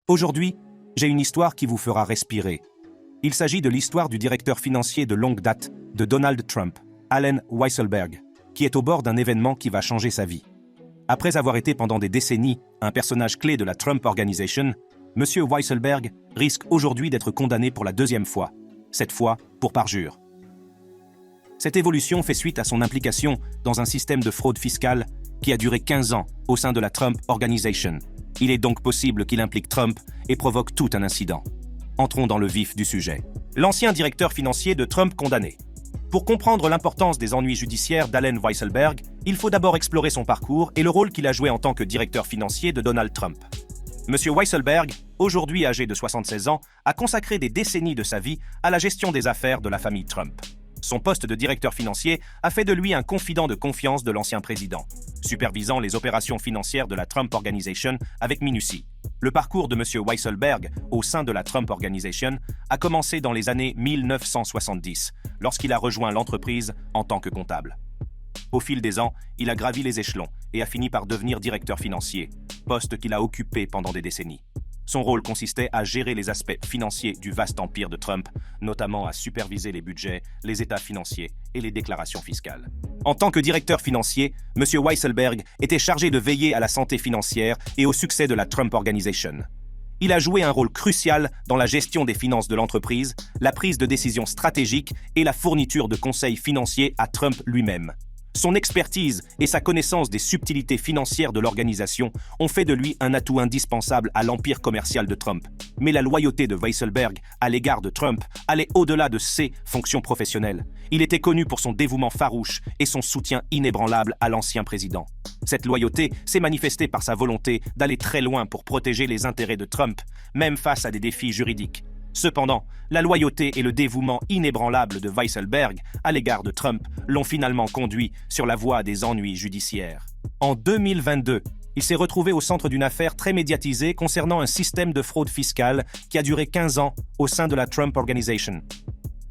Aujourd'hui, j'ai une histoire qui vous fera respirer. Il s'agit de l'histoire du directeur financier de longue date de Donald Trump, Allen Weisselberg, qui est au bord d'un événement qui va changer sa vie. Après avoir été pendant des décennies un personnage clé de la Trump Organization, M. Weisselberg risque aujourd'hui d'être condamné pour la deuxième fois, cette fois pour parjure. Cette évolution fait suite à son implication dans un système de fraude fiscale qui a duré 15 ans au sein de la Trump Organization. Il est donc possible qu'il implique Trump et provoque tout un incident. Entrons dans le vif du sujet. L'ancien directeur financier de Trump condamné. Pour comprendre l'importance des ennuis judiciaires d'Allen Weisselberg, il faut d'abord explorer son parcours et le rôle qu'il a joué en tant que directeur financier de Donald Trump. M. Weisselberg, aujourd'hui âgé de 76 ans, a consacré des décennies de sa vie à la gestion des affaires de la famille Trump. Son poste de directeur financier a fait de lui un confident de confiance de l'ancien président, supervisant les opérations financières de la Trump Organization avec minutie. Le parcours de M. Weisselberg au sein de la Trump Organization a commencé dans les années 1970, lorsqu'il a rejoint l'entreprise en tant que comptable. Au fil des ans, il a gravi les échelons et a fini par devenir directeur financier, poste qu'il a occupé pendant des décennies. Son rôle consistait à gérer les aspects financiers du vaste empire de Trump, notamment à superviser les budgets, les états financiers et les déclarations fiscales. En tant que directeur financier, M. Weisselberg était chargé de veiller à la santé financière et au succès de la Trump Organization. Il a joué un rôle crucial dans la gestion des finances de l'entreprise, la prise de décisions stratégiques et la fourniture de conseils financiers à Trump lui-même. Son expertise et sa connaissance des subtilités financières de l'organisation ont fait de lui un atout indispensable à l'empire commercial de Trump. Mais la loyauté de Weisselberg à l'égard de Trump allait au-delà de ses fonctions professionnelles. Il était connu pour son dévouement farouche et son soutien inébranlable à l'ancien président. Cette loyauté s'est manifestée par sa volonté d'aller très loin pour protéger les intérêts de Trump, même face à des défis juridiques. Cependant, la loyauté et le dévouement inébranlable de Weisselberg à l'égard de Trump l'ont finalement conduit sur la voie des ennuis judiciaires. En 2022, il s'est retrouvé au centre d'une affaire très médiatisée concernant un système de fraude fiscale qui a duré 15 ans au sein de la Trump Organization.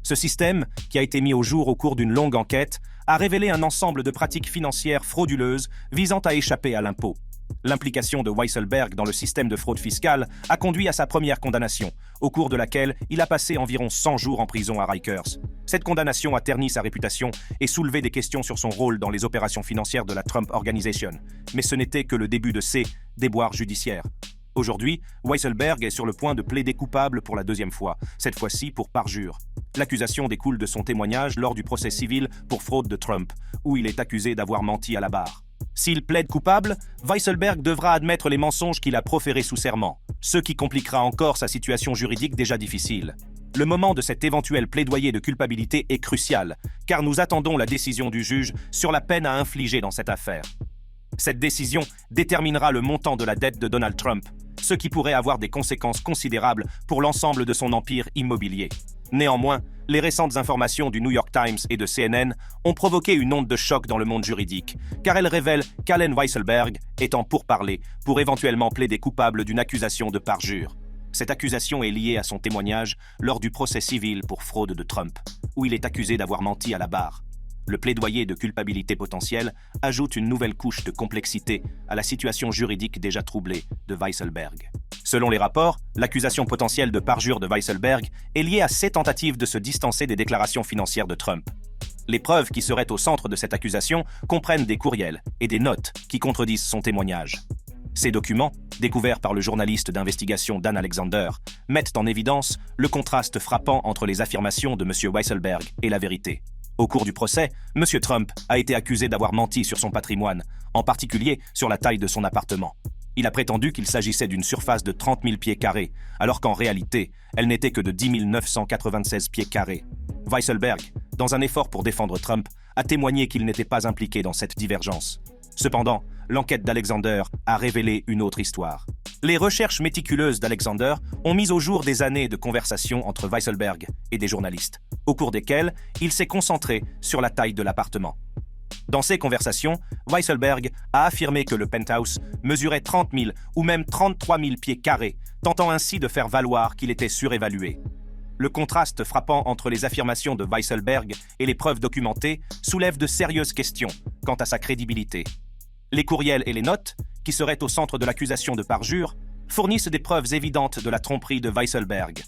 Ce système, qui a été mis au jour au cours d'une longue enquête, a révélé un ensemble de pratiques financières frauduleuses visant à échapper à l'impôt. L'implication de Weisselberg dans le système de fraude fiscale a conduit à sa première condamnation, au cours de laquelle il a passé environ 100 jours en prison à Rikers. Cette condamnation a terni sa réputation et soulevé des questions sur son rôle dans les opérations financières de la Trump Organization. Mais ce n'était que le début de ses déboires judiciaires. Aujourd'hui, Weisselberg est sur le point de plaider coupable pour la deuxième fois, cette fois-ci pour parjure. L'accusation découle de son témoignage lors du procès civil pour fraude de Trump, où il est accusé d'avoir menti à la barre. S'il plaide coupable, Weisselberg devra admettre les mensonges qu'il a proférés sous serment, ce qui compliquera encore sa situation juridique déjà difficile. Le moment de cet éventuel plaidoyer de culpabilité est crucial, car nous attendons la décision du juge sur la peine à infliger dans cette affaire. Cette décision déterminera le montant de la dette de Donald Trump, ce qui pourrait avoir des conséquences considérables pour l'ensemble de son empire immobilier. Néanmoins, les récentes informations du New York Times et de CNN ont provoqué une onde de choc dans le monde juridique, car elles révèlent qu'Allen Weisselberg est en pourparlers pour éventuellement plaider coupable d'une accusation de parjure. Cette accusation est liée à son témoignage lors du procès civil pour fraude de Trump, où il est accusé d'avoir menti à la barre. Le plaidoyer de culpabilité potentielle ajoute une nouvelle couche de complexité à la situation juridique déjà troublée de Weisselberg. Selon les rapports, l'accusation potentielle de parjure de Weisselberg est liée à ses tentatives de se distancer des déclarations financières de Trump. Les preuves qui seraient au centre de cette accusation comprennent des courriels et des notes qui contredisent son témoignage. Ces documents, découverts par le journaliste d'investigation Dan Alexander, mettent en évidence le contraste frappant entre les affirmations de M. Weisselberg et la vérité. Au cours du procès, M. Trump a été accusé d'avoir menti sur son patrimoine, en particulier sur la taille de son appartement. Il a prétendu qu'il s'agissait d'une surface de 30 000 pieds carrés, alors qu'en réalité, elle n'était que de 10 996 pieds carrés. Weisselberg, dans un effort pour défendre Trump, a témoigné qu'il n'était pas impliqué dans cette divergence. Cependant, l'enquête d'Alexander a révélé une autre histoire. Les recherches méticuleuses d'Alexander ont mis au jour des années de conversations entre Weisselberg et des journalistes, au cours desquelles il s'est concentré sur la taille de l'appartement. Dans ces conversations, Weisselberg a affirmé que le penthouse mesurait 30 000 ou même 33 000 pieds carrés, tentant ainsi de faire valoir qu'il était surévalué. Le contraste frappant entre les affirmations de Weisselberg et les preuves documentées soulève de sérieuses questions quant à sa crédibilité. Les courriels et les notes, qui seraient au centre de l'accusation de parjure, fournissent des preuves évidentes de la tromperie de Weisselberg.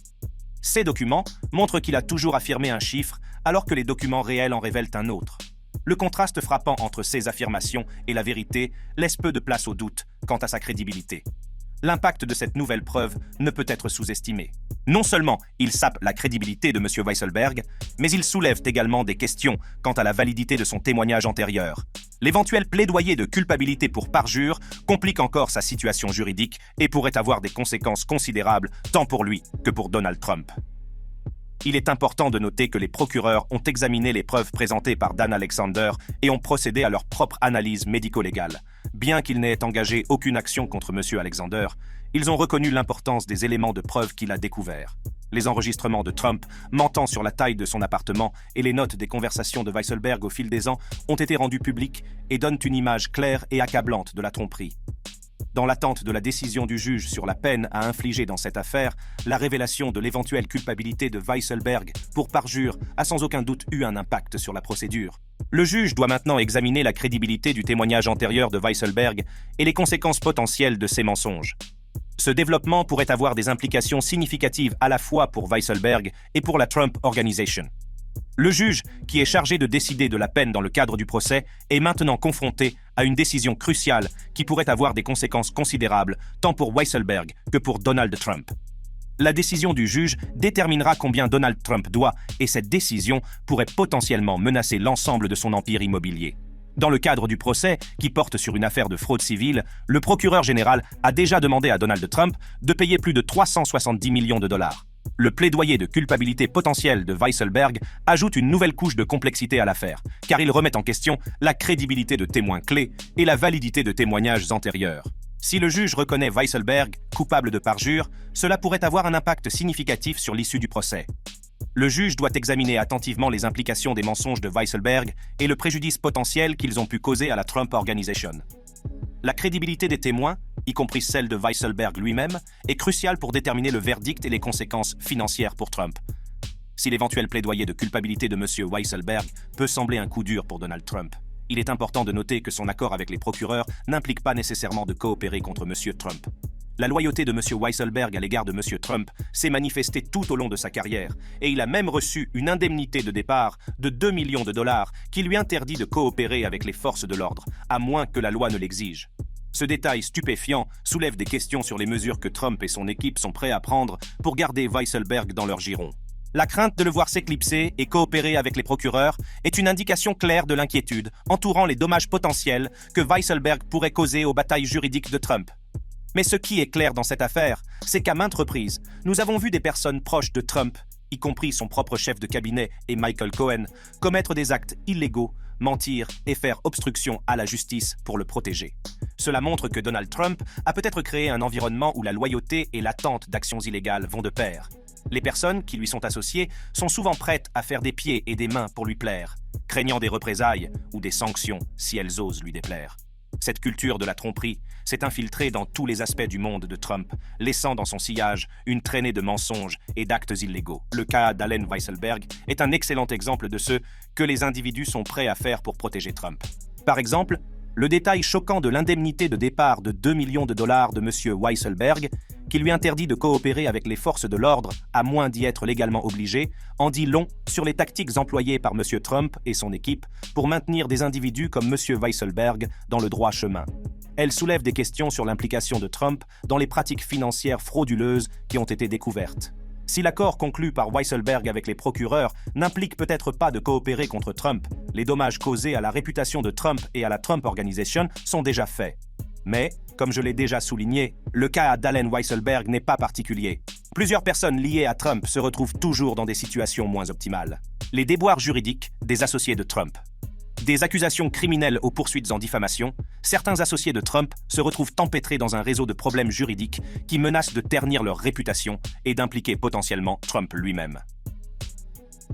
Ces documents montrent qu'il a toujours affirmé un chiffre alors que les documents réels en révèlent un autre. Le contraste frappant entre ces affirmations et la vérité laisse peu de place au doute quant à sa crédibilité. L'impact de cette nouvelle preuve ne peut être sous-estimé. Non seulement il sape la crédibilité de M. Weisselberg, mais il soulève également des questions quant à la validité de son témoignage antérieur. L'éventuel plaidoyer de culpabilité pour parjure complique encore sa situation juridique et pourrait avoir des conséquences considérables tant pour lui que pour Donald Trump. Il est important de noter que les procureurs ont examiné les preuves présentées par Dan Alexander et ont procédé à leur propre analyse médico-légale. Bien qu'ils n'aient engagé aucune action contre M. Alexander, ils ont reconnu l'importance des éléments de preuve qu'il a découverts. Les enregistrements de Trump mentant sur la taille de son appartement et les notes des conversations de Weisselberg au fil des ans ont été rendus publics et donnent une image claire et accablante de la tromperie. Dans l'attente de la décision du juge sur la peine à infliger dans cette affaire, la révélation de l'éventuelle culpabilité de Weisselberg pour parjure a sans aucun doute eu un impact sur la procédure. Le juge doit maintenant examiner la crédibilité du témoignage antérieur de Weisselberg et les conséquences potentielles de ces mensonges. Ce développement pourrait avoir des implications significatives à la fois pour Weisselberg et pour la Trump Organization. Le juge, qui est chargé de décider de la peine dans le cadre du procès, est maintenant confronté à une décision cruciale qui pourrait avoir des conséquences considérables tant pour Weisselberg que pour Donald Trump. La décision du juge déterminera combien Donald Trump doit, et cette décision pourrait potentiellement menacer l'ensemble de son empire immobilier. Dans le cadre du procès, qui porte sur une affaire de fraude civile, le procureur général a déjà demandé à Donald Trump de payer plus de 370 millions de dollars. Le plaidoyer de culpabilité potentielle de Weisselberg ajoute une nouvelle couche de complexité à l'affaire, car il remet en question la crédibilité de témoins clés et la validité de témoignages antérieurs. Si le juge reconnaît Weisselberg coupable de parjure, cela pourrait avoir un impact significatif sur l'issue du procès. Le juge doit examiner attentivement les implications des mensonges de Weisselberg et le préjudice potentiel qu'ils ont pu causer à la Trump Organization. La crédibilité des témoins, y compris celle de Weisselberg lui-même, est cruciale pour déterminer le verdict et les conséquences financières pour Trump. Si l'éventuel plaidoyer de culpabilité de M. Weisselberg peut sembler un coup dur pour Donald Trump, il est important de noter que son accord avec les procureurs n'implique pas nécessairement de coopérer contre M. Trump. La loyauté de M. Weisselberg à l'égard de M. Trump s'est manifestée tout au long de sa carrière, et il a même reçu une indemnité de départ de 2 millions de dollars qui lui interdit de coopérer avec les forces de l'ordre, à moins que la loi ne l'exige. Ce détail stupéfiant soulève des questions sur les mesures que Trump et son équipe sont prêts à prendre pour garder Weisselberg dans leur giron. La crainte de le voir s'éclipser et coopérer avec les procureurs est une indication claire de l'inquiétude entourant les dommages potentiels que Weisselberg pourrait causer aux batailles juridiques de Trump. Mais ce qui est clair dans cette affaire, c'est qu'à maintes reprises, nous avons vu des personnes proches de Trump, y compris son propre chef de cabinet et Michael Cohen, commettre des actes illégaux, mentir et faire obstruction à la justice pour le protéger. Cela montre que Donald Trump a peut-être créé un environnement où la loyauté et l'attente d'actions illégales vont de pair. Les personnes qui lui sont associées sont souvent prêtes à faire des pieds et des mains pour lui plaire, craignant des représailles ou des sanctions si elles osent lui déplaire. Cette culture de la tromperie s'est infiltrée dans tous les aspects du monde de Trump, laissant dans son sillage une traînée de mensonges et d'actes illégaux. Le cas d'Allen Weisselberg est un excellent exemple de ce que les individus sont prêts à faire pour protéger Trump. Par exemple, le détail choquant de l'indemnité de départ de 2 millions de dollars de M. Weisselberg, qui lui interdit de coopérer avec les forces de l'ordre, à moins d'y être légalement obligé, en dit long sur les tactiques employées par M. Trump et son équipe pour maintenir des individus comme M. Weisselberg dans le droit chemin. Elle soulève des questions sur l'implication de Trump dans les pratiques financières frauduleuses qui ont été découvertes. Si l'accord conclu par Weisselberg avec les procureurs n'implique peut-être pas de coopérer contre Trump, les dommages causés à la réputation de Trump et à la Trump Organization sont déjà faits. Mais, comme je l'ai déjà souligné, le cas d'Allen Weisselberg n'est pas particulier. Plusieurs personnes liées à Trump se retrouvent toujours dans des situations moins optimales. Les déboires juridiques des associés de Trump. Des accusations criminelles aux poursuites en diffamation, certains associés de Trump se retrouvent empêtrés dans un réseau de problèmes juridiques qui menacent de ternir leur réputation et d'impliquer potentiellement Trump lui-même.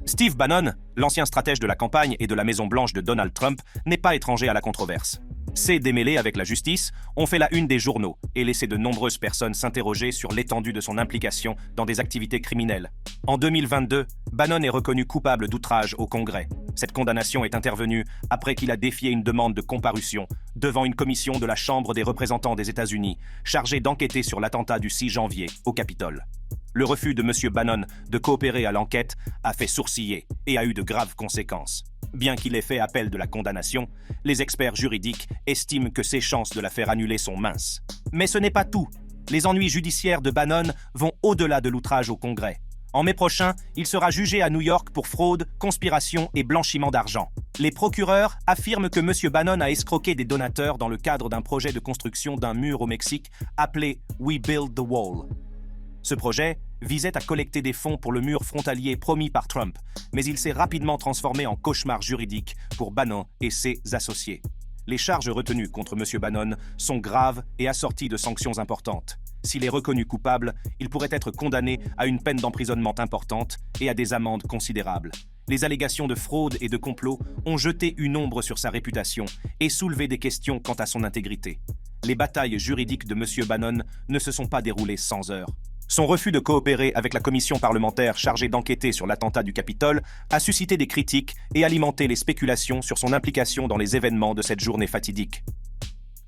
Steve Bannon, l'ancien stratège de la campagne et de la Maison-Blanche de Donald Trump, n'est pas étranger à la controverse. Ses démêlés avec la justice ont fait la une des journaux et laissé de nombreuses personnes s'interroger sur l'étendue de son implication dans des activités criminelles. En 2022, Bannon est reconnu coupable d'outrage au Congrès. Cette condamnation est intervenue après qu'il a défié une demande de comparution devant une commission de la Chambre des représentants des États-Unis chargée d'enquêter sur l'attentat du 6 janvier au Capitole. Le refus de M. Bannon de coopérer à l'enquête a fait sourciller et a eu de graves conséquences. Bien qu'il ait fait appel de la condamnation, les experts juridiques estiment que ses chances de la faire annuler sont minces. Mais ce n'est pas tout. Les ennuis judiciaires de Bannon vont au-delà de l'outrage au Congrès. En mai prochain, il sera jugé à New York pour fraude, conspiration et blanchiment d'argent. Les procureurs affirment que M. Bannon a escroqué des donateurs dans le cadre d'un projet de construction d'un mur au Mexique appelé We Build the Wall. Ce projet visait à collecter des fonds pour le mur frontalier promis par Trump, mais il s'est rapidement transformé en cauchemar juridique pour Bannon et ses associés. Les charges retenues contre M. Bannon sont graves et assorties de sanctions importantes. S'il est reconnu coupable, il pourrait être condamné à une peine d'emprisonnement importante et à des amendes considérables. Les allégations de fraude et de complot ont jeté une ombre sur sa réputation et soulevé des questions quant à son intégrité. Les batailles juridiques de M. Bannon ne se sont pas déroulées sans heurts. Son refus de coopérer avec la commission parlementaire chargée d'enquêter sur l'attentat du Capitole a suscité des critiques et alimenté les spéculations sur son implication dans les événements de cette journée fatidique.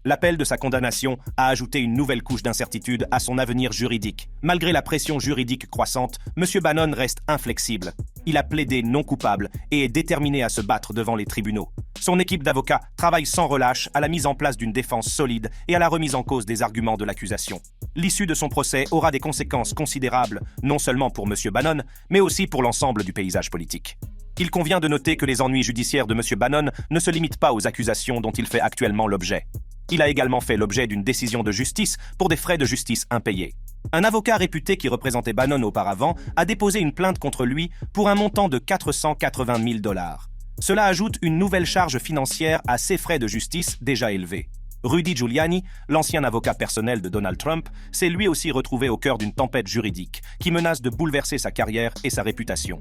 L'appel de sa condamnation a ajouté une nouvelle couche d'incertitude à son avenir juridique. Malgré la pression juridique croissante, M. Bannon reste inflexible. Il a plaidé non coupable et est déterminé à se battre devant les tribunaux. Son équipe d'avocats travaille sans relâche à la mise en place d'une défense solide et à la remise en cause des arguments de l'accusation. L'issue de son procès aura des conséquences considérables, non seulement pour M. Bannon, mais aussi pour l'ensemble du paysage politique. Il convient de noter que les ennuis judiciaires de M. Bannon ne se limitent pas aux accusations dont il fait actuellement l'objet. Il a également fait l'objet d'une décision de justice pour des frais de justice impayés. Un avocat réputé qui représentait Bannon auparavant a déposé une plainte contre lui pour un montant de 480 000 $. Cela ajoute une nouvelle charge financière à ses frais de justice déjà élevés. Rudy Giuliani, l'ancien avocat personnel de Donald Trump, s'est lui aussi retrouvé au cœur d'une tempête juridique qui menace de bouleverser sa carrière et sa réputation.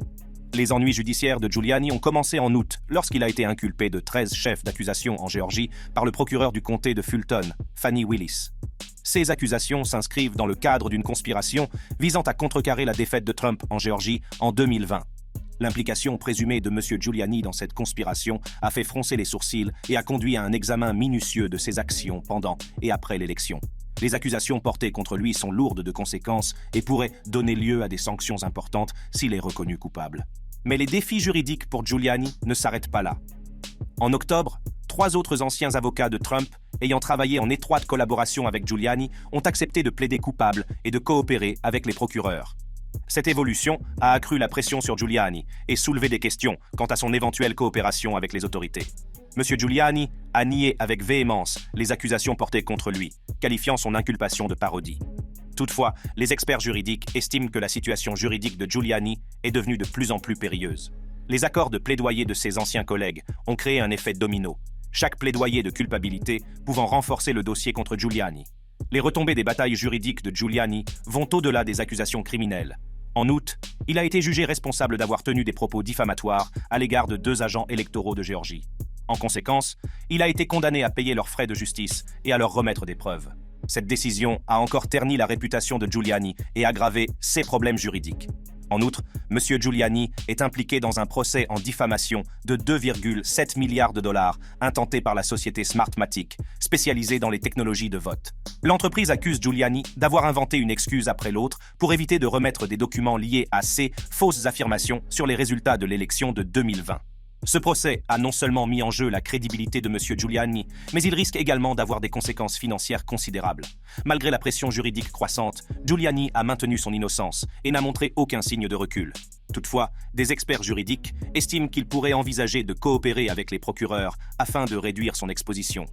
Les ennuis judiciaires de Giuliani ont commencé en août, lorsqu'il a été inculpé de 13 chefs d'accusation en Géorgie par le procureur du comté de Fulton, Fani Willis. Ces accusations s'inscrivent dans le cadre d'une conspiration visant à contrecarrer la défaite de Trump en Géorgie en 2020. L'implication présumée de M. Giuliani dans cette conspiration a fait froncer les sourcils et a conduit à un examen minutieux de ses actions pendant et après l'élection. Les accusations portées contre lui sont lourdes de conséquences et pourraient donner lieu à des sanctions importantes s'il est reconnu coupable. Mais les défis juridiques pour Giuliani ne s'arrêtent pas là. En octobre, 3 autres anciens avocats de Trump, ayant travaillé en étroite collaboration avec Giuliani, ont accepté de plaider coupable et de coopérer avec les procureurs. Cette évolution a accru la pression sur Giuliani et soulevé des questions quant à son éventuelle coopération avec les autorités. M. Giuliani a nié avec véhémence les accusations portées contre lui, qualifiant son inculpation de parodie. Toutefois, les experts juridiques estiment que la situation juridique de Giuliani est devenue de plus en plus périlleuse. Les accords de plaidoyer de ses anciens collègues ont créé un effet domino, chaque plaidoyer de culpabilité pouvant renforcer le dossier contre Giuliani. Les retombées des batailles juridiques de Giuliani vont au-delà des accusations criminelles. En août, il a été jugé responsable d'avoir tenu des propos diffamatoires à l'égard de 2 agents électoraux de Géorgie. En conséquence, il a été condamné à payer leurs frais de justice et à leur remettre des preuves. Cette décision a encore terni la réputation de Giuliani et aggravé ses problèmes juridiques. En outre, M. Giuliani est impliqué dans un procès en diffamation de 2,7 milliards de $, intenté par la société Smartmatic, spécialisée dans les technologies de vote. L'entreprise accuse Giuliani d'avoir inventé une excuse après l'autre pour éviter de remettre des documents liés à ses fausses affirmations sur les résultats de l'élection de 2020. Ce procès a non seulement mis en jeu la crédibilité de M. Giuliani, mais il risque également d'avoir des conséquences financières considérables. Malgré la pression juridique croissante, Giuliani a maintenu son innocence et n'a montré aucun signe de recul. Toutefois, des experts juridiques estiment qu'il pourrait envisager de coopérer avec les procureurs afin de réduire son exposition.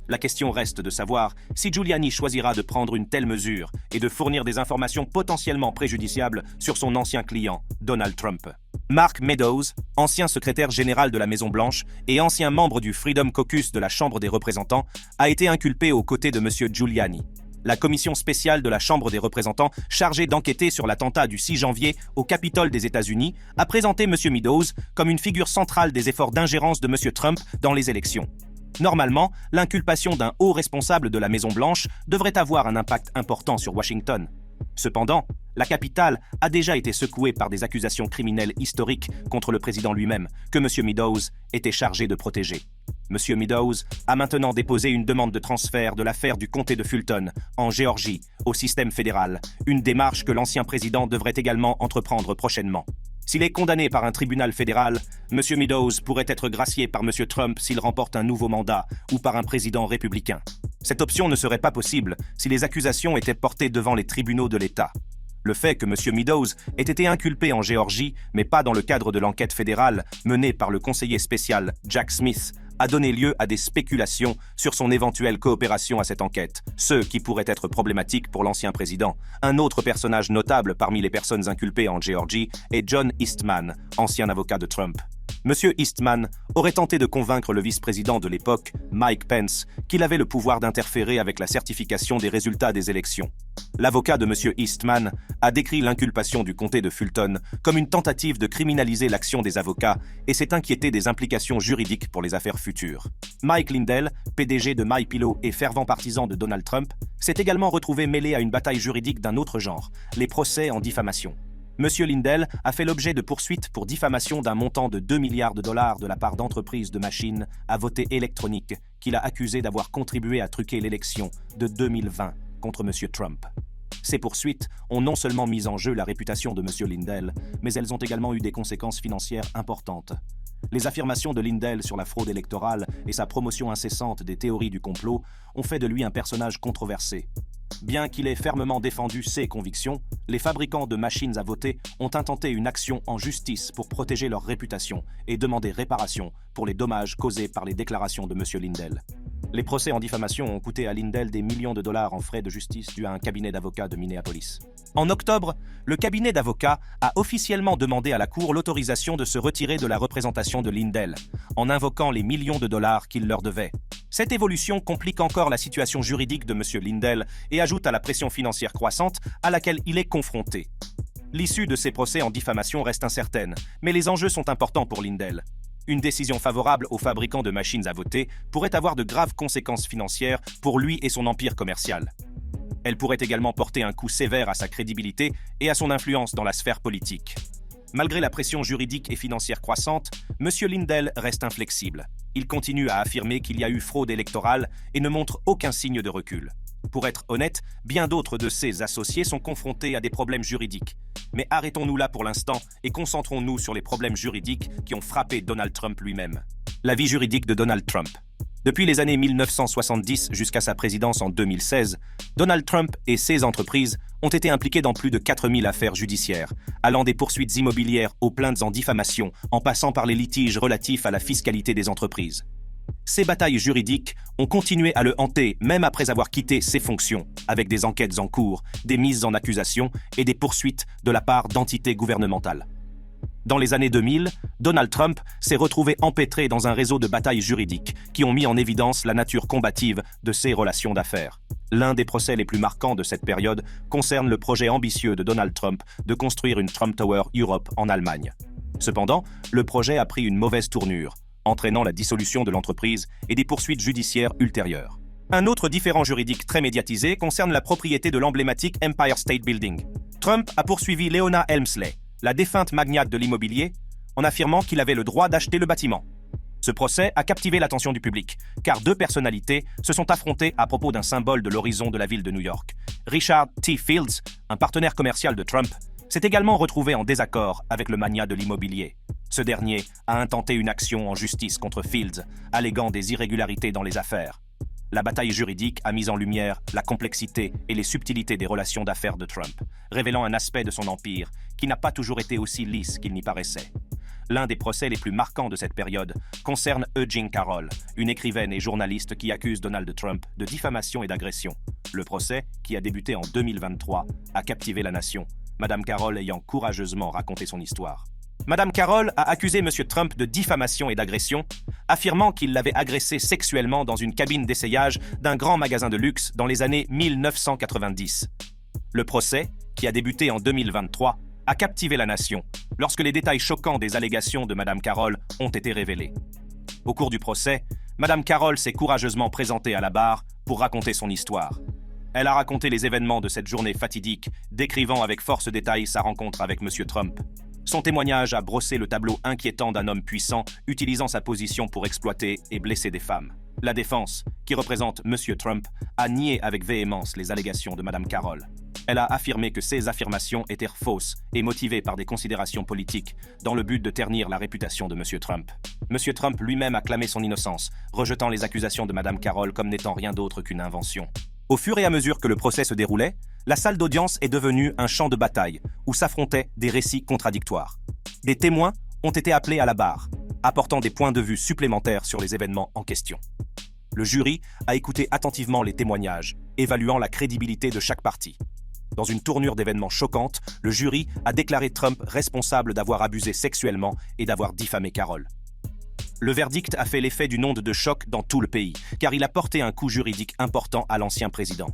La question reste de savoir si Giuliani choisira de prendre une telle mesure et de fournir des informations potentiellement préjudiciables sur son ancien client, Donald Trump. Mark Meadows, ancien secrétaire général de la Maison-Blanche et ancien membre du Freedom Caucus de la Chambre des représentants, a été inculpé aux côtés de M. Giuliani. La commission spéciale de la Chambre des représentants, chargée d'enquêter sur l'attentat du 6 janvier au Capitole des États-Unis, a présenté M. Meadows comme une figure centrale des efforts d'ingérence de M. Trump dans les élections. Normalement, l'inculpation d'un haut responsable de la Maison-Blanche devrait avoir un impact important sur Washington. Cependant, la capitale a déjà été secouée par des accusations criminelles historiques contre le président lui-même, que M. Meadows était chargé de protéger. M. Meadows a maintenant déposé une demande de transfert de l'affaire du comté de Fulton, en Géorgie, au système fédéral, une démarche que l'ancien président devrait également entreprendre prochainement. S'il est condamné par un tribunal fédéral, M. Meadows pourrait être gracié par M. Trump s'il remporte un nouveau mandat ou par un président républicain. Cette option ne serait pas possible si les accusations étaient portées devant les tribunaux de l'État. Le fait que M. Meadows ait été inculpé en Géorgie, mais pas dans le cadre de l'enquête fédérale menée par le conseiller spécial Jack Smith, a donné lieu à des spéculations sur son éventuelle coopération à cette enquête, ce qui pourrait être problématique pour l'ancien président. Un autre personnage notable parmi les personnes inculpées en Géorgie est John Eastman, ancien avocat de Trump. M. Eastman aurait tenté de convaincre le vice-président de l'époque, Mike Pence, qu'il avait le pouvoir d'interférer avec la certification des résultats des élections. L'avocat de M. Eastman a décrit l'inculpation du comté de Fulton comme une tentative de criminaliser l'action des avocats et s'est inquiété des implications juridiques pour les affaires futures. Mike Lindell, PDG de MyPillow et fervent partisan de Donald Trump, s'est également retrouvé mêlé à une bataille juridique d'un autre genre, les procès en diffamation. M. Lindell a fait l'objet de poursuites pour diffamation d'un montant de 2 milliards de dollars de la part d'entreprises de machines à voter électronique qu'il a accusé d'avoir contribué à truquer l'élection de 2020 contre M. Trump. Ces poursuites ont non seulement mis en jeu la réputation de M. Lindell, mais elles ont également eu des conséquences financières importantes. Les affirmations de Lindell sur la fraude électorale et sa promotion incessante des théories du complot ont fait de lui un personnage controversé. Bien qu'il ait fermement défendu ses convictions, les fabricants de machines à voter ont intenté une action en justice pour protéger leur réputation et demander réparation pour les dommages causés par les déclarations de M. Lindell. Les procès en diffamation ont coûté à Lindell des millions de dollars en frais de justice dus à un cabinet d'avocats de Minneapolis. En octobre, le cabinet d'avocats a officiellement demandé à la Cour l'autorisation de se retirer de la représentation de Lindell, en invoquant les millions de dollars qu'il leur devait. Cette évolution complique encore la situation juridique de M. Lindell et ajoute à la pression financière croissante à laquelle il est confronté. L'issue de ces procès en diffamation reste incertaine, mais les enjeux sont importants pour Lindell. Une décision favorable aux fabricants de machines à voter pourrait avoir de graves conséquences financières pour lui et son empire commercial. Elle pourrait également porter un coup sévère à sa crédibilité et à son influence dans la sphère politique. Malgré la pression juridique et financière croissante, M. Lindell reste inflexible. Il continue à affirmer qu'il y a eu fraude électorale et ne montre aucun signe de recul. Pour être honnête, bien d'autres de ses associés sont confrontés à des problèmes juridiques. Mais arrêtons-nous là pour l'instant et concentrons-nous sur les problèmes juridiques qui ont frappé Donald Trump lui-même. La vie juridique de Donald Trump. Depuis les années 1970 jusqu'à sa présidence en 2016, Donald Trump et ses entreprises ont été impliqués dans plus de 4000 affaires judiciaires, allant des poursuites immobilières aux plaintes en diffamation, en passant par les litiges relatifs à la fiscalité des entreprises. Ces batailles juridiques ont continué à le hanter même après avoir quitté ses fonctions, avec des enquêtes en cours, des mises en accusation et des poursuites de la part d'entités gouvernementales. Dans les années 2000, Donald Trump s'est retrouvé empêtré dans un réseau de batailles juridiques qui ont mis en évidence la nature combative de ses relations d'affaires. L'un des procès les plus marquants de cette période concerne le projet ambitieux de Donald Trump de construire une Trump Tower Europe en Allemagne. Cependant, le projet a pris une mauvaise tournure, entraînant la dissolution de l'entreprise et des poursuites judiciaires ultérieures. Un autre différend juridique très médiatisé concerne la propriété de l'emblématique Empire State Building. Trump a poursuivi Leona Helmsley, la défunte magnate de l'immobilier, en affirmant qu'il avait le droit d'acheter le bâtiment. Ce procès a captivé l'attention du public, car deux personnalités se sont affrontées à propos d'un symbole de l'horizon de la ville de New York. Richard T. Fields, un partenaire commercial de Trump, s'est également retrouvé en désaccord avec le magnat de l'immobilier. Ce dernier a intenté une action en justice contre Fields, alléguant des irrégularités dans les affaires. La bataille juridique a mis en lumière la complexité et les subtilités des relations d'affaires de Trump, révélant un aspect de son empire qui n'a pas toujours été aussi lisse qu'il n'y paraissait. L'un des procès les plus marquants de cette période concerne Eugene Carroll, une écrivaine et journaliste qui accuse Donald Trump de diffamation et d'agression. Le procès, qui a débuté en 2023, a captivé la nation, Madame Carroll ayant courageusement raconté son histoire. Madame Carroll a accusé M. Trump de diffamation et d'agression, affirmant qu'il l'avait agressé sexuellement dans une cabine d'essayage d'un grand magasin de luxe dans les années 1990. Le procès, qui a débuté en 2023, a captivé la nation lorsque les détails choquants des allégations de Madame Carroll ont été révélés. Au cours du procès, Madame Carroll s'est courageusement présentée à la barre pour raconter son histoire. Elle a raconté les événements de cette journée fatidique, décrivant avec force détail sa rencontre avec M. Trump. Son témoignage a brossé le tableau inquiétant d'un homme puissant utilisant sa position pour exploiter et blesser des femmes. La défense, qui représente M. Trump, a nié avec véhémence les allégations de Mme Carroll. Elle a affirmé que ces affirmations étaient fausses et motivées par des considérations politiques, dans le but de ternir la réputation de M. Trump. M. Trump lui-même a clamé son innocence, rejetant les accusations de Mme Carroll comme n'étant rien d'autre qu'une invention. Au fur et à mesure que le procès se déroulait, la salle d'audience est devenue un champ de bataille où s'affrontaient des récits contradictoires. Des témoins ont été appelés à la barre, apportant des points de vue supplémentaires sur les événements en question. Le jury a écouté attentivement les témoignages, évaluant la crédibilité de chaque partie. Dans une tournure d'événements choquante, le jury a déclaré Trump responsable d'avoir abusé sexuellement et d'avoir diffamé Carroll. Le verdict a fait l'effet d'une onde de choc dans tout le pays, car il a porté un coup juridique important à l'ancien président.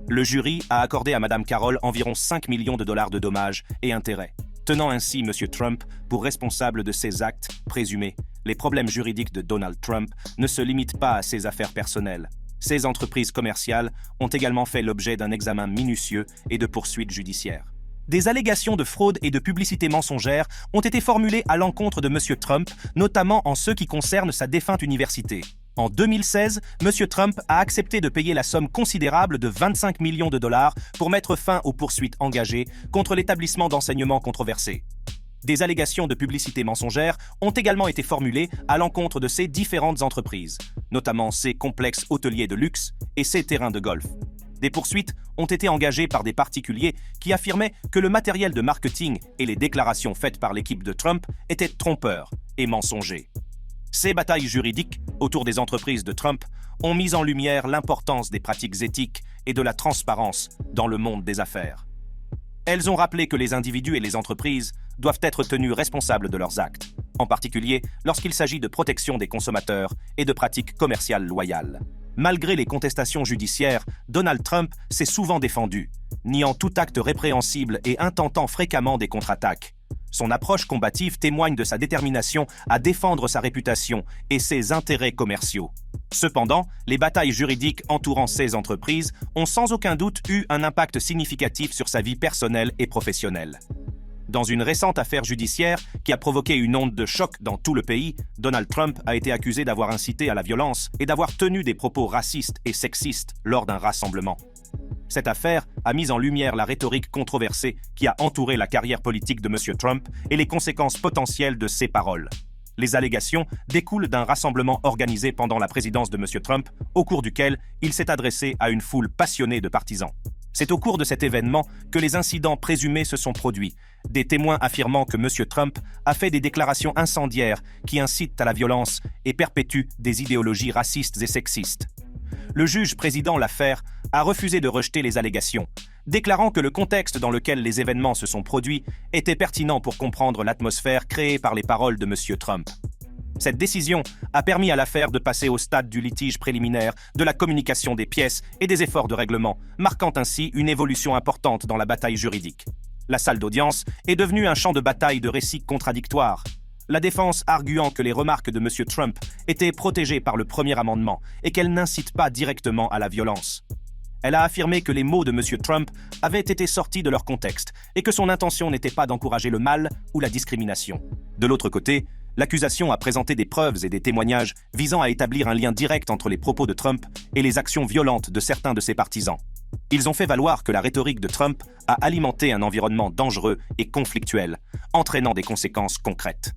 Le jury a accordé à Mme Carroll environ 5 millions de dollars de dommages et intérêts, tenant ainsi M. Trump pour responsable de ses actes présumés. Les problèmes juridiques de Donald Trump ne se limitent pas à ses affaires personnelles. Ses entreprises commerciales ont également fait l'objet d'un examen minutieux et de poursuites judiciaires. Des allégations de fraude et de publicité mensongère ont été formulées à l'encontre de M. Trump, notamment en ce qui concerne sa défunte université. En 2016, M. Trump a accepté de payer la somme considérable de 25 millions de dollars pour mettre fin aux poursuites engagées contre l'établissement d'enseignement controversé. Des allégations de publicité mensongère ont également été formulées à l'encontre de ces différentes entreprises, notamment ses complexes hôteliers de luxe et ses terrains de golf. Des poursuites ont été engagées par des particuliers qui affirmaient que le matériel de marketing et les déclarations faites par l'équipe de Trump étaient trompeurs et mensongers. Ces batailles juridiques autour des entreprises de Trump ont mis en lumière l'importance des pratiques éthiques et de la transparence dans le monde des affaires. Elles ont rappelé que les individus et les entreprises doivent être tenus responsables de leurs actes, en particulier lorsqu'il s'agit de protection des consommateurs et de pratiques commerciales loyales. Malgré les contestations judiciaires, Donald Trump s'est souvent défendu, niant tout acte répréhensible et intentant fréquemment des contre-attaques. Son approche combative témoigne de sa détermination à défendre sa réputation et ses intérêts commerciaux. Cependant, les batailles juridiques entourant ces entreprises ont sans aucun doute eu un impact significatif sur sa vie personnelle et professionnelle. Dans une récente affaire judiciaire qui a provoqué une onde de choc dans tout le pays, Donald Trump a été accusé d'avoir incité à la violence et d'avoir tenu des propos racistes et sexistes lors d'un rassemblement. Cette affaire a mis en lumière la rhétorique controversée qui a entouré la carrière politique de M. Trump et les conséquences potentielles de ses paroles. Les allégations découlent d'un rassemblement organisé pendant la présidence de M. Trump, au cours duquel il s'est adressé à une foule passionnée de partisans. C'est au cours de cet événement que les incidents présumés se sont produits, des témoins affirmant que M. Trump a fait des déclarations incendiaires qui incitent à la violence et perpétuent des idéologies racistes et sexistes. Le juge présidant l'affaire a refusé de rejeter les allégations, déclarant que le contexte dans lequel les événements se sont produits était pertinent pour comprendre l'atmosphère créée par les paroles de M. Trump. Cette décision a permis à l'affaire de passer au stade du litige préliminaire, de la communication des pièces et des efforts de règlement, marquant ainsi une évolution importante dans la bataille juridique. La salle d'audience est devenue un champ de bataille de récits contradictoires. La défense arguant que les remarques de M. Trump étaient protégées par le premier amendement et qu'elles n'incitent pas directement à la violence. Elle a affirmé que les mots de M. Trump avaient été sortis de leur contexte et que son intention n'était pas d'encourager le mal ou la discrimination. De l'autre côté, l'accusation a présenté des preuves et des témoignages visant à établir un lien direct entre les propos de Trump et les actions violentes de certains de ses partisans. Ils ont fait valoir que la rhétorique de Trump a alimenté un environnement dangereux et conflictuel, entraînant des conséquences concrètes.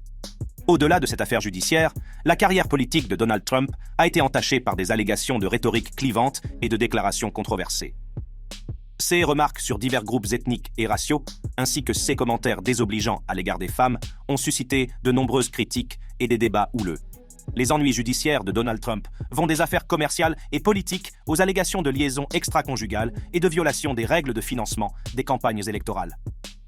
Au-delà de cette affaire judiciaire, la carrière politique de Donald Trump a été entachée par des allégations de rhétorique clivante et de déclarations controversées. Ses remarques sur divers groupes ethniques et raciaux, ainsi que ses commentaires désobligeants à l'égard des femmes, ont suscité de nombreuses critiques et des débats houleux. Les ennuis judiciaires de Donald Trump vont des affaires commerciales et politiques aux allégations de liaisons extra-conjugales et de violation des règles de financement des campagnes électorales.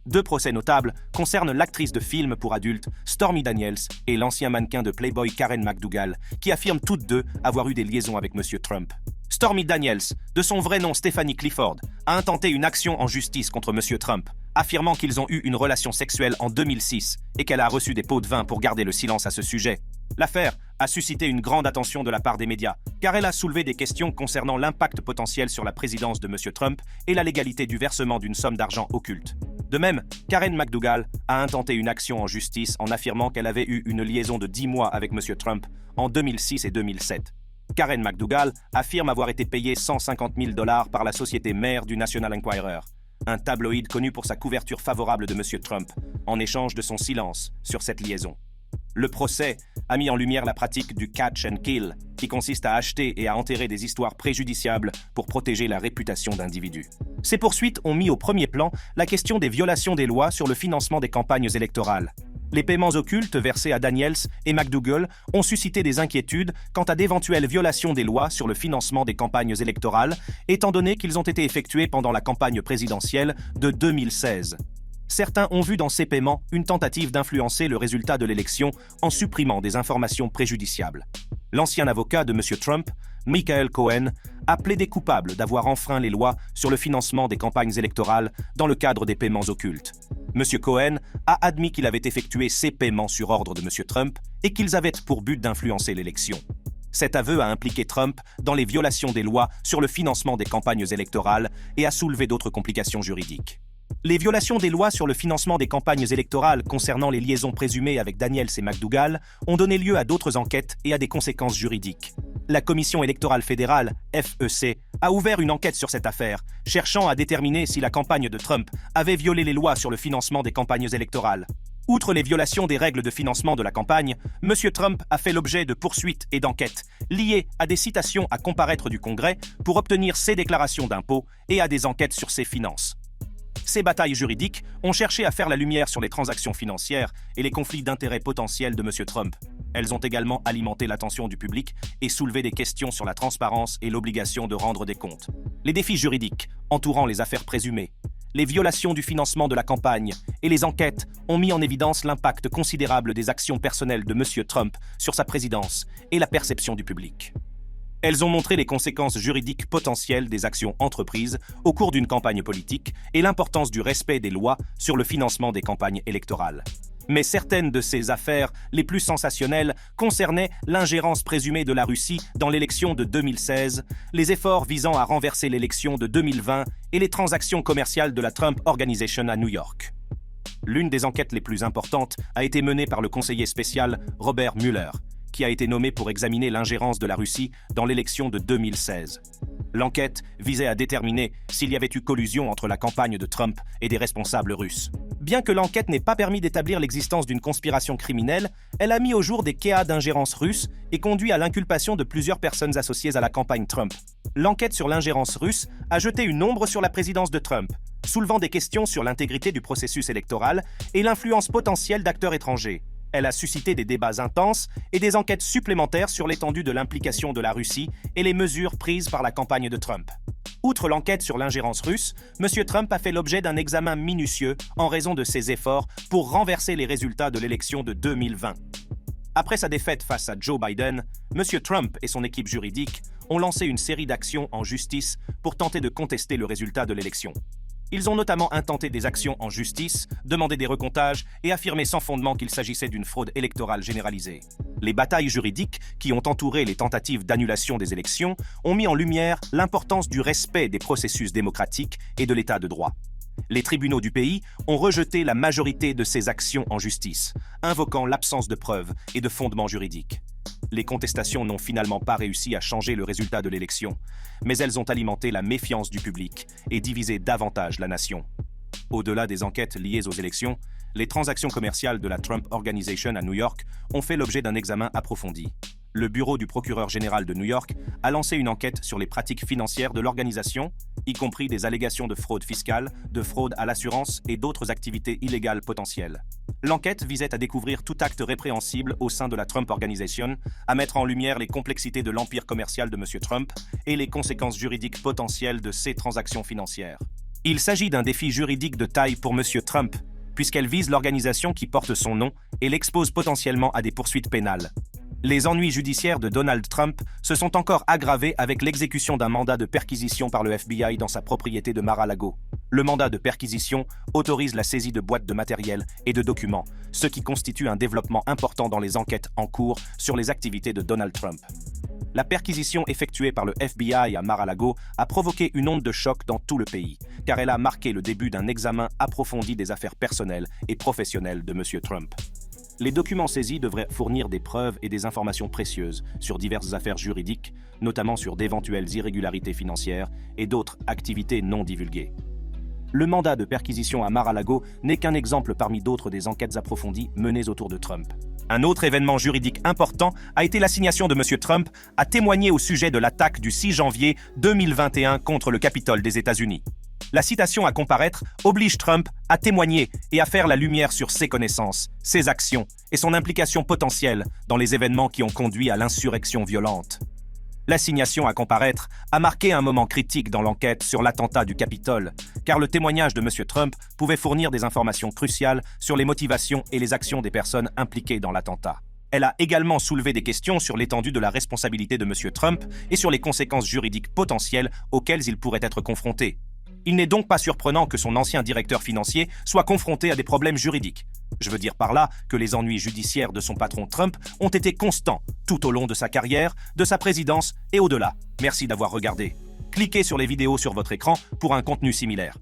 Deux procès notables concernent l'actrice de films pour adultes Stormy Daniels et l'ancien mannequin de Playboy Karen McDougal, qui affirment toutes deux avoir eu des liaisons avec M. Trump. Stormy Daniels, de son vrai nom Stephanie Clifford, a intenté une action en justice contre M. Trump, affirmant qu'ils ont eu une relation sexuelle en 2006 et qu'elle a reçu des pots de vin pour garder le silence à ce sujet. L'affaire a suscité une grande attention de la part des médias, car elle a soulevé des questions concernant l'impact potentiel sur la présidence de M. Trump et la légalité du versement d'une somme d'argent occulte. De même, Karen McDougal a intenté une action en justice en affirmant qu'elle avait eu une liaison de 10 mois avec M. Trump en 2006 et 2007. Karen McDougal affirme avoir été payée 150 000 $ par la société mère du National Enquirer, un tabloïd connu pour sa couverture favorable de M. Trump, en échange de son silence sur cette liaison. Le procès a mis en lumière la pratique du catch and kill, qui consiste à acheter et à enterrer des histoires préjudiciables pour protéger la réputation d'individus. Ces poursuites ont mis au premier plan la question des violations des lois sur le financement des campagnes électorales. Les paiements occultes versés à Daniels et McDougal ont suscité des inquiétudes quant à d'éventuelles violations des lois sur le financement des campagnes électorales, étant donné qu'ils ont été effectués pendant la campagne présidentielle de 2016. Certains ont vu dans ces paiements une tentative d'influencer le résultat de l'élection en supprimant des informations préjudiciables. L'ancien avocat de M. Trump, Michael Cohen, a plaidé coupable d'avoir enfreint les lois sur le financement des campagnes électorales dans le cadre des paiements occultes. M. Cohen a admis qu'il avait effectué ces paiements sur ordre de M. Trump et qu'ils avaient pour but d'influencer l'élection. Cet aveu a impliqué Trump dans les violations des lois sur le financement des campagnes électorales et a soulevé d'autres complications juridiques. Les violations des lois sur le financement des campagnes électorales concernant les liaisons présumées avec Daniels et McDougal ont donné lieu à d'autres enquêtes et à des conséquences juridiques. La Commission électorale fédérale, FEC, a ouvert une enquête sur cette affaire, cherchant à déterminer si la campagne de Trump avait violé les lois sur le financement des campagnes électorales. Outre les violations des règles de financement de la campagne, M. Trump a fait l'objet de poursuites et d'enquêtes liées à des citations à comparaître du Congrès pour obtenir ses déclarations d'impôts et à des enquêtes sur ses finances. Ces batailles juridiques ont cherché à faire la lumière sur les transactions financières et les conflits d'intérêts potentiels de M. Trump. Elles ont également alimenté l'attention du public et soulevé des questions sur la transparence et l'obligation de rendre des comptes. Les défis juridiques entourant les affaires présumées, les violations du financement de la campagne et les enquêtes ont mis en évidence l'impact considérable des actions personnelles de M. Trump sur sa présidence et la perception du public. Elles ont montré les conséquences juridiques potentielles des actions entreprises au cours d'une campagne politique et l'importance du respect des lois sur le financement des campagnes électorales. Mais certaines de ces affaires les plus sensationnelles concernaient l'ingérence présumée de la Russie dans l'élection de 2016, les efforts visant à renverser l'élection de 2020 et les transactions commerciales de la Trump Organization à New York. L'une des enquêtes les plus importantes a été menée par le conseiller spécial Robert Mueller, qui a été nommé pour examiner l'ingérence de la Russie dans l'élection de 2016. L'enquête visait à déterminer s'il y avait eu collusion entre la campagne de Trump et des responsables russes. Bien que l'enquête n'ait pas permis d'établir l'existence d'une conspiration criminelle, elle a mis au jour des cas d'ingérence russe et conduit à l'inculpation de plusieurs personnes associées à la campagne Trump. L'enquête sur l'ingérence russe a jeté une ombre sur la présidence de Trump, soulevant des questions sur l'intégrité du processus électoral et l'influence potentielle d'acteurs étrangers. Elle a suscité des débats intenses et des enquêtes supplémentaires sur l'étendue de l'implication de la Russie et les mesures prises par la campagne de Trump. Outre l'enquête sur l'ingérence russe, M. Trump a fait l'objet d'un examen minutieux en raison de ses efforts pour renverser les résultats de l'élection de 2020. Après sa défaite face à Joe Biden, M. Trump et son équipe juridique ont lancé une série d'actions en justice pour tenter de contester le résultat de l'élection. Ils ont notamment intenté des actions en justice, demandé des recomptages et affirmé sans fondement qu'il s'agissait d'une fraude électorale généralisée. Les batailles juridiques qui ont entouré les tentatives d'annulation des élections ont mis en lumière l'importance du respect des processus démocratiques et de l'état de droit. Les tribunaux du pays ont rejeté la majorité de ces actions en justice, invoquant l'absence de preuves et de fondements juridiques. Les contestations n'ont finalement pas réussi à changer le résultat de l'élection, mais elles ont alimenté la méfiance du public et divisé davantage la nation. Au-delà des enquêtes liées aux élections, les transactions commerciales de la Trump Organization à New York ont fait l'objet d'un examen approfondi. Le bureau du procureur général de New York a lancé une enquête sur les pratiques financières de l'organisation, y compris des allégations de fraude fiscale, de fraude à l'assurance et d'autres activités illégales potentielles. L'enquête visait à découvrir tout acte répréhensible au sein de la Trump Organization, à mettre en lumière les complexités de l'empire commercial de M. Trump et les conséquences juridiques potentielles de ces transactions financières. Il s'agit d'un défi juridique de taille pour M. Trump, puisqu'elle vise l'organisation qui porte son nom et l'expose potentiellement à des poursuites pénales. Les ennuis judiciaires de Donald Trump se sont encore aggravés avec l'exécution d'un mandat de perquisition par le FBI dans sa propriété de Mar-a-Lago. Le mandat de perquisition autorise la saisie de boîtes de matériel et de documents, ce qui constitue un développement important dans les enquêtes en cours sur les activités de Donald Trump. La perquisition effectuée par le FBI à Mar-a-Lago a provoqué une onde de choc dans tout le pays, car elle a marqué le début d'un examen approfondi des affaires personnelles et professionnelles de M. Trump. Les documents saisis devraient fournir des preuves et des informations précieuses sur diverses affaires juridiques, notamment sur d'éventuelles irrégularités financières et d'autres activités non divulguées. Le mandat de perquisition à Mar-a-Lago n'est qu'un exemple parmi d'autres des enquêtes approfondies menées autour de Trump. Un autre événement juridique important a été l'assignation de M. Trump à témoigner au sujet de l'attaque du 6 janvier 2021 contre le Capitole des États-Unis. La citation à comparaître oblige Trump à témoigner et à faire la lumière sur ses connaissances, ses actions et son implication potentielle dans les événements qui ont conduit à l'insurrection violente. L'assignation à comparaître a marqué un moment critique dans l'enquête sur l'attentat du Capitole, car le témoignage de M. Trump pouvait fournir des informations cruciales sur les motivations et les actions des personnes impliquées dans l'attentat. Elle a également soulevé des questions sur l'étendue de la responsabilité de M. Trump et sur les conséquences juridiques potentielles auxquelles il pourrait être confronté. Il n'est donc pas surprenant que son ancien directeur financier soit confronté à des problèmes juridiques. Je veux dire par là que les ennuis judiciaires de son patron Trump ont été constants tout au long de sa carrière, de sa présidence et au-delà. Merci d'avoir regardé. Cliquez sur les vidéos sur votre écran pour un contenu similaire.